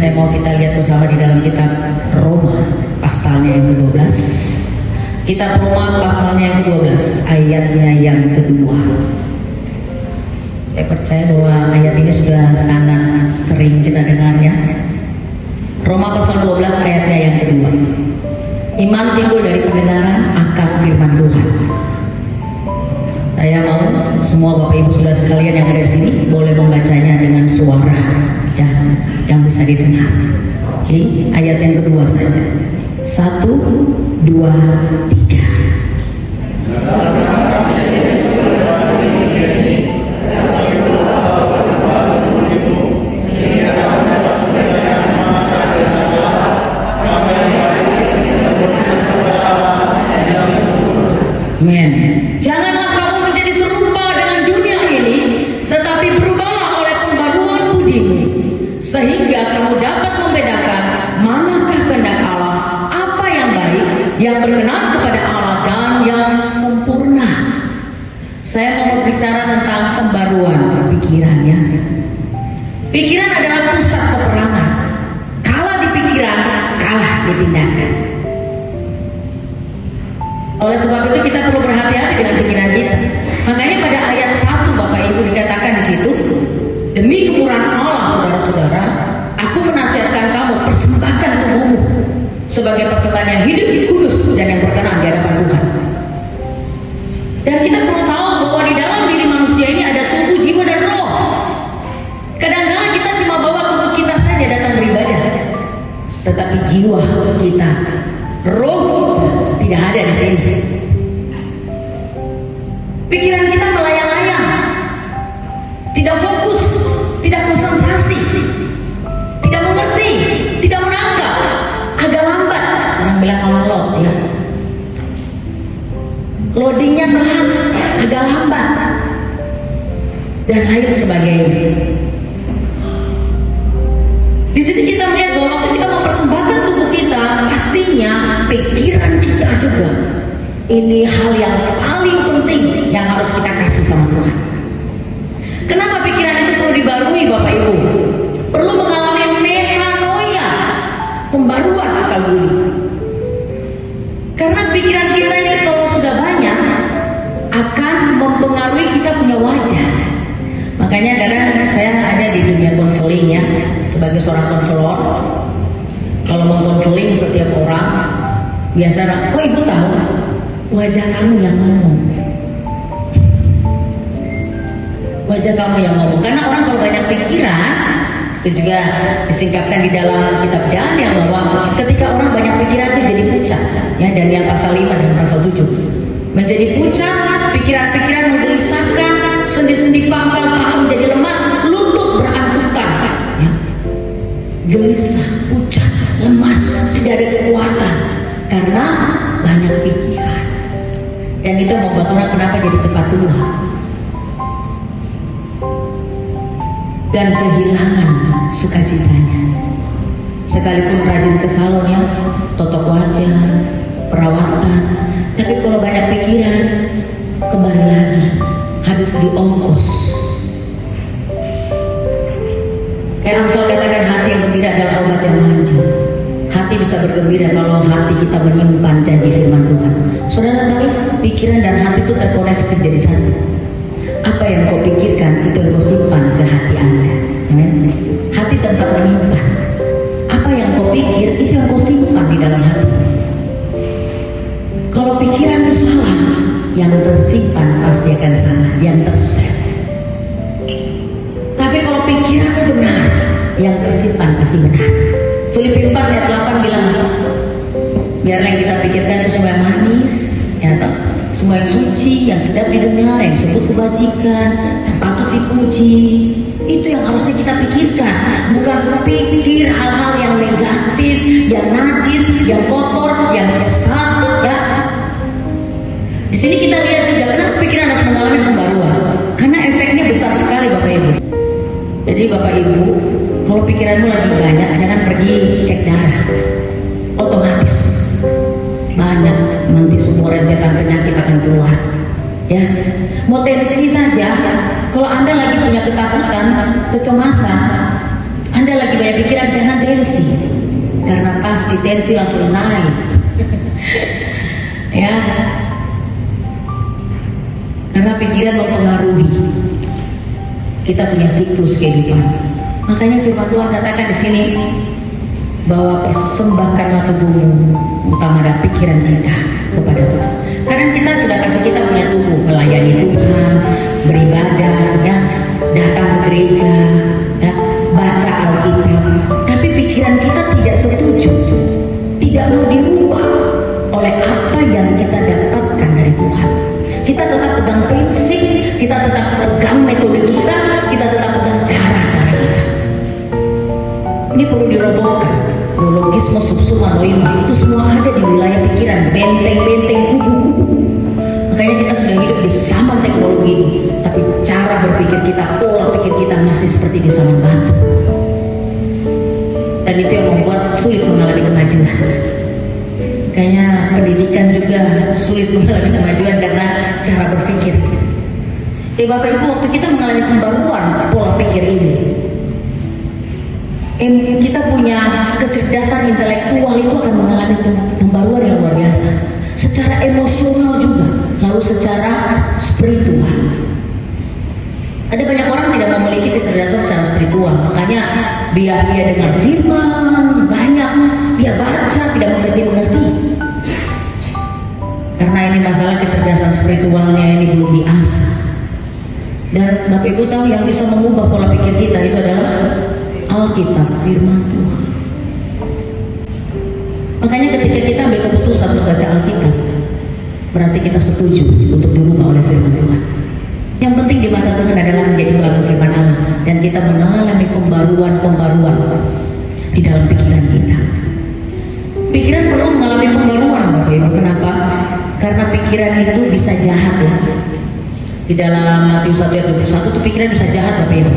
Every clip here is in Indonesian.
saya mau kita lihat bersama di dalam kitab Roma pasalnya yang ke-12. Kitab Roma pasalnya yang ke-12, ayatnya yang kedua. Saya percaya bahwa ayat ini sudah sangat sering kita dengar ya. Roma pasal 12 ayatnya yang kedua. Iman timbul dari pendengaran akan firman Tuhan. Saya mau semua Bapak Ibu Saudara sekalian yang ada di sini boleh membacanya dengan suara ya, yang bisa didengar. Oke, ayat yang kedua saja. 1, 2, 3. Amen. Janganlah kamu menjadi serupa dengan dunia ini, tetapi berubahlah oleh pembaruan budimu, sehingga kamu dapat membedakan manakah kehendak Allah, apa yang baik, yang berkenan kepada Allah dan yang sempurna. Saya mau berbicara tentang pembaruan pikiran ya. Pikiran adalah pusat peperangan. Kalah di pikiran, kalah di tindakan. Oleh sebab itu kita perlu berhati-hati dengan pikiran kita. Makanya pada ayat 1 Bapak Ibu dikatakan di situ, demi kemurahan Allah saudara-saudara, aku menasihatkan kamu persembahkan tubuhmu sebagai persembahan yang hidup, kudus dan yang berkenan di hadapan Tuhan. Dan kita perlu tahu bahwa di dalam diri manusia ini ada tubuh, jiwa dan roh. Kadang-kadang kita cuma bawa tubuh kita saja datang beribadah, tetapi jiwa kita, roh tidak ada di sini. Pikiran kita melayang-layang, tidak fokus, tidak konsentrasi, tidak mengerti, tidak menangkap, agak lambat. Orang bilang overload ya. Loadingnya telat, agak lambat, dan lain sebagainya. Di sini kita melihat bahwa waktu kita mempersembahkan tubuh kita, pastinya pikiran kita juga. Ini hal yang paling penting yang harus kita kasih sama Tuhan. Kenapa pikiran itu perlu dibarui Bapak Ibu? Perlu mengalami metanoia, pembaruan akal budi. Karena pikiran kita ini kalau sudah banyak akan mempengaruhi kita punya wajah. Makanya kadang saya ada di dunia konseling ya, sebagai seorang konselor. Kalau mengkonseling setiap orang, biasa, oh ibu tahu, wajah kamu yang ngomong. Wajah kamu yang ngomong. Karena orang kalau banyak pikiran, itu juga disingkapkan di dalam kitab Daniel bahwa ketika orang banyak pikiran itu jadi pucat. Ya, Daniel pasal 5 dan pasal 7. Menjadi pucat, pikiran-pikiran menggelisahkan, sendi-sendi pangkal menjadi lemas, lutut berantukan. Ya. Gelisah, pucat, lemas, tidak ada kekuatan karena banyak pikiran. Dan itu membuat orang kenapa jadi cepat tua dan kehilangan sukacitanya. Sekalipun rajin ke salon ya, totok wajah, perawatan, tapi kalau banyak pikiran, kembali lagi habis di ongkos. Kayak Amsal katakan, hati yang gembira adalah obat yang manjur. Hati bisa bergembira kalau hati kita menyimpan janji firman Tuhan. Saudara tahu, pikiran dan hati itu terkoneksi jadi satu. Apa yang kau pikirkan, itu yang kau simpan ke hati Anda. Amen. Hati tempat menyimpan. Apa yang kau pikir, itu yang kau simpan di dalam hati. Kalau pikiran itu salah, yang tersimpan pasti akan salah, yang terset. Tapi kalau pikiran itu benar, yang tersimpan pasti benar. Filipi 4 ayat 8 bilang, biarlah yang kita pikirkan itu semua yang manis, ya toh? Semua yang suci, yang sedap didengar, yang disebut kebajikan, yang patut dipuji. Itu yang harusnya kita pikirkan, bukan pikir hal-hal yang negatif, yang najis, yang kotor, yang sesat, ya. Di sini kita lihat juga kenapa pikiran harus mengalami pembaruan, karena efeknya besar sekali Bapak Ibu. Jadi Bapak Ibu, kalau pikiranmu lagi banyak, jangan pergi cek darah, otomatis banyak nanti semua rentetan penyakit akan keluar. Ya, mau tensi saja, kalau Anda lagi punya ketakutan, kecemasan, Anda lagi banyak pikiran, jangan tensi, karena pasti tensi langsung naik. Ya, karena pikiran mempengaruhi kita punya siklus kehidupan. Makanya firman Tuhan katakan di sini bahwa persembahkanlah tubuhmu, utama dan pikiran kita kepada Tuhan. Karena kita sudah kasih kita punya tubuh melayani Tuhan, beribadah, ya, datang ke gereja, ya, baca Alkitab. Tapi pikiran kita tidak setuju, tidak mau dirubah oleh apa yang kita dapatkan dari Tuhan. Kita tetap pegang prinsip, kita tetap pegang metode kita tetap pegang cara-cara kita. Ini perlu dirobohkan. Logisme, subsuma, noima, itu semua ada di wilayah pikiran, benteng-benteng, kubu-kubu. Makanya kita sudah hidup di zaman teknologi ini, tapi cara berpikir kita, pola pikir kita masih seperti di zaman batu. Dan itu yang membuat sulit mengalami kemajuan. Kayaknya pendidikan juga sulit mengalami kemajuan karena cara berpikir. Bapak Ibu, waktu kita mengalami pembaruan pola pikir ini, kita punya kecerdasan intelektual itu akan mengalami pembaruan yang luar biasa. Secara emosional juga, lalu secara spiritual. Ada banyak orang tidak memiliki kecerdasan secara spiritual, makanya biar dia dengar firman banyak, dia baca tidak mengerti. Karena ini masalah kecerdasan spiritualnya ini belum diasah. Dan Bapak Ibu tahu yang bisa mengubah pola pikir kita itu adalah Alkitab, firman Tuhan. Makanya ketika kita ambil keputusan untuk baca Alkitab, berarti kita setuju untuk dirubah oleh firman Tuhan. Yang penting di mata Tuhan adalah menjadi pelaku firman Allah, dan kita mengalami pembaruan di dalam pikiran kita. Pikiran perlu mengalami pembaruan, Bapak Ibu. Kenapa? Karena pikiran itu bisa jahat, ya. Di dalam Matius 1 ayat 21 itu pikiran bisa jahat, Bapak Ibu.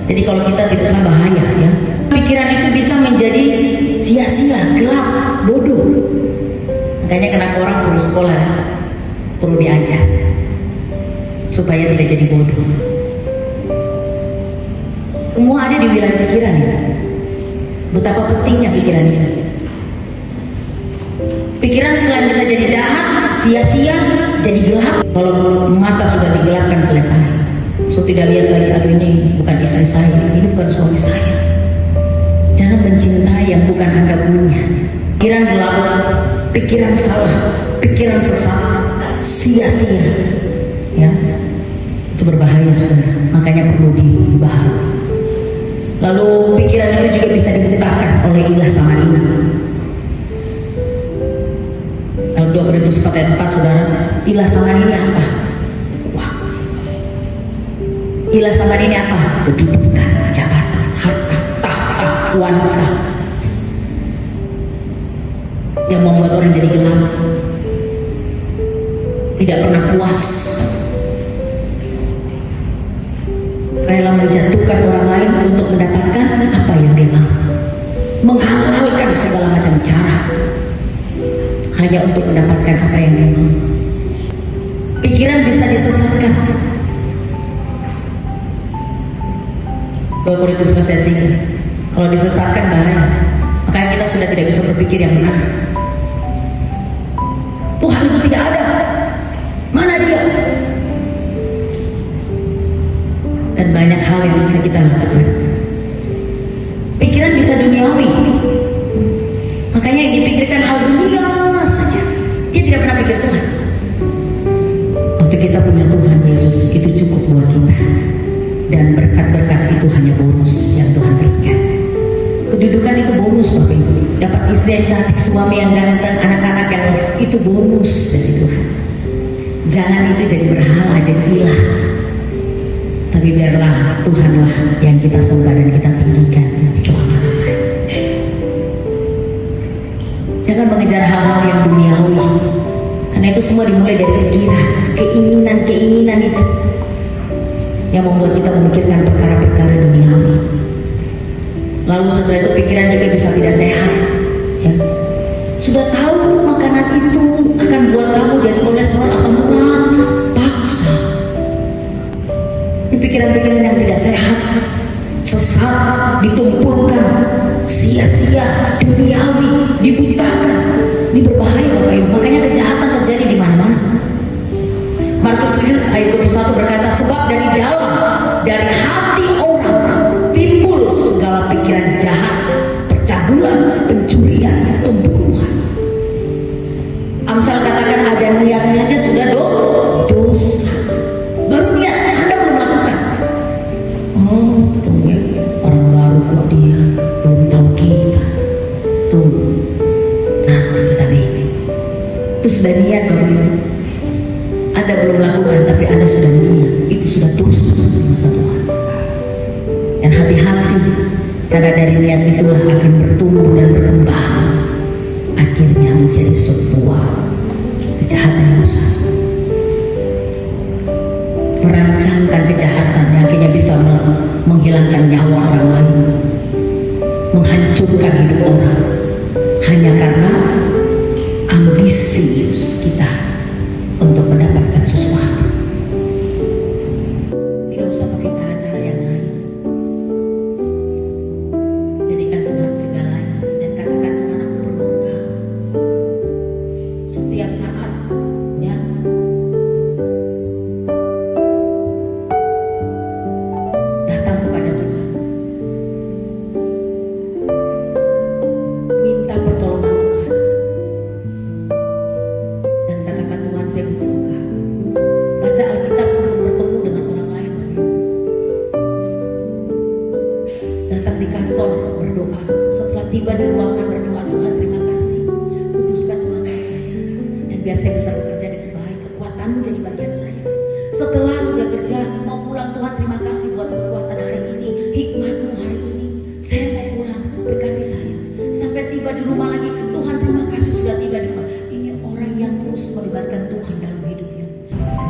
Jadi kalau kita tidak salah bahaya, ya. Pikiran itu bisa menjadi sia-sia, gelap, bodoh. Makanya kenapa orang perlu sekolah, perlu diajar supaya tidak jadi bodoh. Semua ada di wilayah pikiran, ya. Betapa pentingnya pikiran ini. Pikiran selain bisa jadi jahat, sia-sia, jadi gelap. Kalau mata sudah digelapkan, selesai. So tidak lihat lagi, aduh ini bukan istri saya, ini bukan suami saya. Jangan mencintai yang bukan Anda punya. Pikiran gelap, pikiran salah, pikiran sesat, sia-sia, ya, itu berbahaya, saudara. Makanya perlu dibaharui. Lalu pikiran itu juga bisa dibutakan oleh ilah sama iman. Dalam 2 Korintus 4 ayat 4, saudara, ilah sama ini apa? Wah, ilah sama ini apa? Kedudukan, jabatan, harta, tahta, wanita, yang membuat orang jadi gelap, tidak pernah puas, rela menjatuhkan orang lain untuk mendapatkan apa yang dia mau, menghalalkan segala macam cara hanya untuk mendapatkan apa yang dia mau. Pikiran bisa disesatkan. 2 Korintus 4 ayat 3. Kalau disesatkan bahaya. Makanya kita sudah tidak bisa berpikir yang benar. Tuhan itu tidak ada. Mana dia? Dan banyak hal yang bisa kita lakukan. Pikiran bisa duniawi. Makanya yang dipikirkan hal dunia saja. Dia tidak pernah pikir Tuhan. Waktu kita punya Tuhan Yesus, itu cukup buat kita. Dan berkat-berkat itu hanya bonus yang Tuhan berikan. Kedudukan itu bonus, Bapak Ibu. Dapat istri yang cantik, suami yang ganteng, anak-anak yang itu bonus dari Tuhan. Jangan itu jadi berhala, jadi ilah. Tapi biarlah Tuhanlah yang kita sembah dan kita tinggikan selama-lamanya. Jangan mengejar hal-hal yang duniawi, karena itu semua dimulai dari pikiran, keinginan itu yang membuat kita memikirkan perkara-perkara duniawi. Lalu setelah itu pikiran juga bisa tidak sehat, ya. Sudah tahu makanan itu akan buat kamu jadi kolesterol, asam urat, paksa. Ini pikiran-pikiran yang tidak sehat, sesat, ditumpulkan, sia-sia, duniawi, dibutakan. Ini berbahaya Bapak Ibu. Makanya kejahatan terjadi di mana-mana. Markus 7 ayat 21 berkata, sebab dari hati orang timbul segala pikiran jahat, percabulan, pencurian, pembunuhan. Amsal katakan ada niat saja sudah dosa. Baru niat, Anda belum lakukan. Oh, tunggu ya, orang baru kok dia belum tahu kita. Tunggu, nanti kita bikin. Itu sudah niat Bapak Ibu. Anda belum lakukan, tapi Anda sudah niat. Itu sudah dosa di mata Tuhan. Dan hati-hati, karena dari niat itulah akan bertumbuh dan berkembang. Akhirnya menjadi sebuah kejahatan yang besar. Merancangkan kejahatan yang akhirnya bisa menghilangkan nyawa orang lain, menghancurkan hidup orang, hanya karena ambisi kita untuk mendapatkan sesuatu. Tidak usah pakai cara-cara yang lain. Jadikan Tuhan segalanya dan katakan, Tuhan, aku perlu Engkau. Setiap saat, ya. Datang kepada Tuhan. Minta pertolongan Tuhan. Dan katakan, Tuhan, saya butuh Engkau. Baca Alkitab sebelum bertemu dengan orang lain. Datang di kantor berdoa. Setelah tiba di ruangan berdoa, Tuhan terima kasih. Kuduskan Tuhan saya. Dan biar saya bisa bekerja dengan baik. Kekuatan-Mu jadi bagian saya. Setelah sudah kerja, mau pulang, Tuhan terima kasih buat kekuatan hari ini. Hikmat-Mu hari ini. Saya mau pulang, berkati saya. Sampai tiba di rumah lagi, Tuhan terima kasih sudah tiba di rumah. Ini orang yang terus melibatkan Tuhan dalam hidupnya.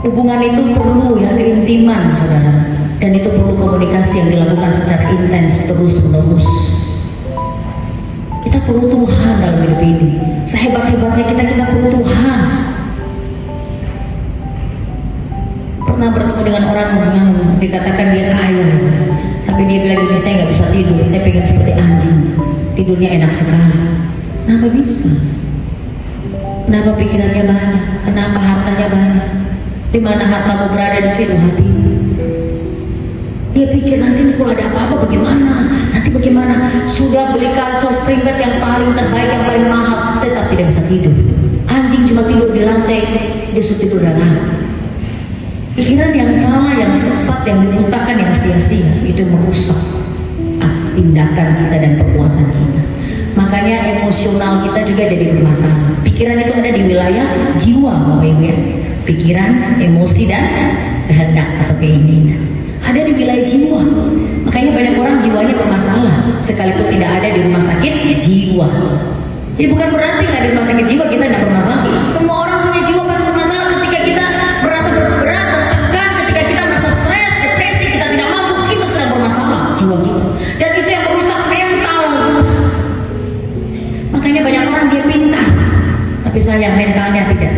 Hubungan itu perlu ya, keintiman saudara. Dan itu perlu komunikasi yang dilakukan secara intens terus menerus. Kita perlu Tuhan dalam hidup ini. Sehebat-hebatnya kita perlu Tuhan. Pernah bertemu dengan orang yang dikatakan dia kaya, tapi dia bilang gini, saya nggak bisa tidur, saya pengen seperti anjing, tidurnya enak sekali. Kenapa bisa? Kenapa pikirannya banyak? Kenapa hartanya banyak? Di mana hartamu berada, di situ hatimu. Dia pikir nanti kalau ada apa-apa bagaimana? Nanti bagaimana? Sudah beli kasur spring bed yang paling terbaik, yang paling mahal, tetap tidak bisa tidur. Anjing cuma tidur di lantai, dia sudah tidur dalam. Pikiran yang salah, yang sesat, yang dibutakan, yang sia-sia, itu merusak tindakan kita dan perbuatan kita. Makanya emosional kita juga jadi bermasalah. Pikiran itu ada di wilayah jiwa, Bapak Ibu ya. Pikiran, emosi, dan kehendak atau keinginan ada di wilayah jiwa. Makanya banyak orang jiwanya bermasalah sekalipun tidak ada di rumah sakit jiwa. Jadi bukan berarti nggak di rumah sakit jiwa kita tidak bermasalah. Semua orang punya jiwa pasti bermasalah. Ketika kita merasa berat, tertekan, ketika kita merasa stres, depresi, kita tidak mampu, kita sedang bermasalah jiwa kita. Dan itu yang merusak mental kita. Makanya banyak orang dia pintar, tapi sayang mentalnya tidak.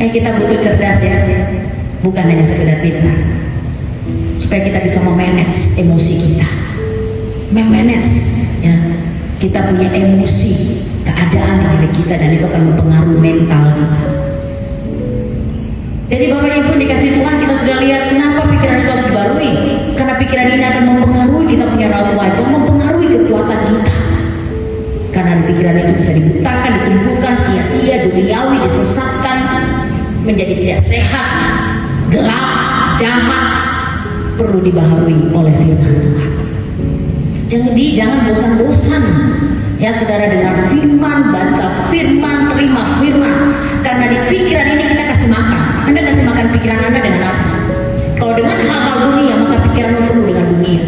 Kita butuh cerdas ya, bukan hanya sekedar pintar. Supaya kita bisa memanage emosi kita, memanage ya, kita punya emosi, keadaan di diri kita, dan itu akan mempengaruhi mental kita. Jadi Bapak Ibu dikasih Tuhan, kita sudah lihat kenapa pikiran itu harus dibarui. Karena pikiran ini akan mempengaruhi kita punya raut wajah, mempengaruhi kekuatan kita. Karena pikiran itu bisa dibutakan, ditumbuhkan, sia-sia, duniawi, disesatkan, menjadi tidak sehat, gelap, jahat. Perlu dibaharui oleh firman Tuhan. Jadi jangan bosan-bosan ya saudara, dengar firman, baca firman, terima firman. Karena di pikiran ini kita kasih makan. Anda kasih makan pikiran Anda dengan apa? Kalau dengan hal-hal dunia, maka pikiranmu penuh dengan dunia.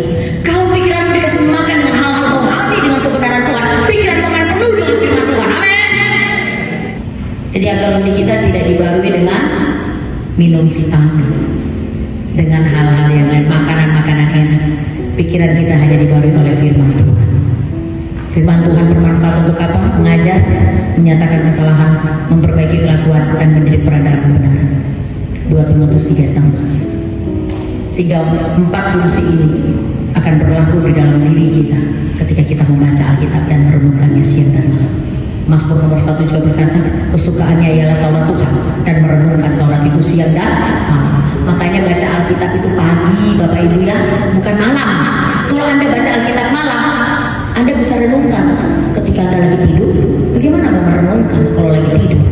Kalau pikiranmu dikasih makan dengan hal-hal rohani, dengan kebenaran Tuhan, pikiranmu akan penuh dengan firman Tuhan. Amin. Jadi agar budi kita tidak dibarui dengan minum vitamin, dengan hal-hal yang lain, makanan-makanan enak. Pikiran kita hanya dibarui oleh firman Tuhan. Firman Tuhan bermanfaat untuk apa? Mengajar, menyatakan kesalahan, memperbaiki kelakuan, dan mendidik pada dalam kebenaran. 2 Timotius 3:16. 4 fungsi ini akan berlaku di dalam diri kita ketika kita membaca Alkitab dan merenungkannya siang dan malam. Mazmur nomor 1 juga berkata, kesukaannya ialah Taurat Tuhan dan merenungkan Taurat itu siang dan malam. Makanya baca Alkitab itu pagi, Bapak Ibu ya, bukan malam. Kalau Anda baca Alkitab malam, Anda bisa renungkan ketika Anda lagi tidur. Bagaimana Anda merenungkan kalau lagi tidur?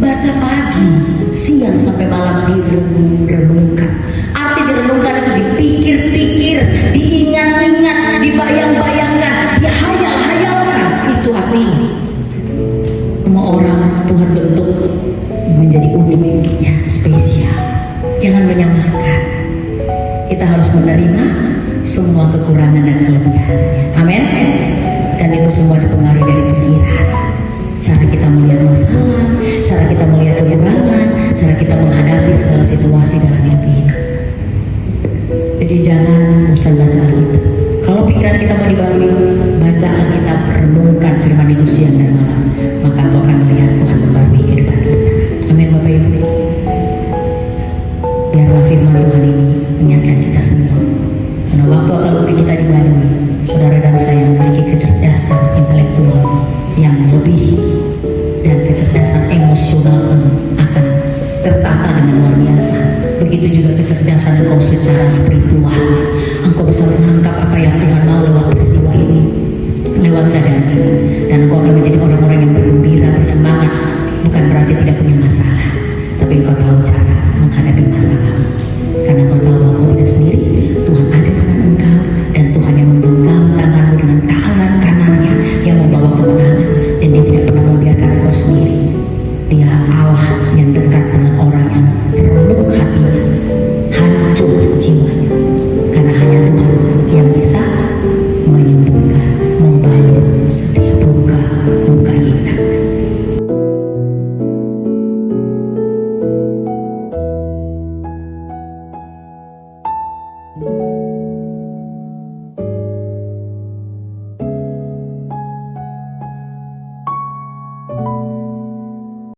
Baca pagi, siang sampai malam direnungkan. Arti direnungkan itu dipikir-pikir, diingat-ingat, dibayang-bayangkan, dihayal-hayalkan. Itu artinya. Semua orang Tuhan bentuk menjadi unik, ya, spesial. Jangan menyamakan. Kita harus menerima semua kekurangan dan kelebihannya. Amin. Dan itu semua dipengaruhi dari pikiran. Cara kita melihat masalah, cara kita melihat kekurangan, cara kita menghadapi segala situasi dalam hidup ini. Jadi jangan bosan baca Alkitab. Kalau pikiran kita mau dibarui, baca Alkitab, renungkan firman itu siang dan malam, maka engkau akan melihat Tuhan membarui kehidupan kita. Amin Bapak Ibu. Biarlah firman Tuhan ini mengingatkan kita semua. Karena waktu akan lebih kita dibarui, saudara dan saya memiliki kecerdasan intelektual yang lebih, dan kecerdasan emosional akan tertata dengan luar biasa. Begitu juga kecerdasan engkau secara spiritual. Engkau bisa menangkap apa yang Tuhan mau lewat peristiwa ini, lewat keadaan ini, dan engkau akan menjadi orang-orang yang bergembira, bersemangat. Bukan berarti tidak punya masalah, tapi engkau tahu cara menghadapi masalah. Karena engkau tahu bahwa engkau tidak sendiri. Tuhan ada dengan engkau, dan Tuhan yang menggenggam tanganmu dengan tangan kanannya yang membawa kemenangan, dan Dia tidak pernah membiarkan engkau sendiri. Dia Allah yang dekat dengan orang yang remuk hatinya, hancur jiwanya. Karena hanya Tuhan yang bisa menyembuhkan, membalut setiap luka-luka kita.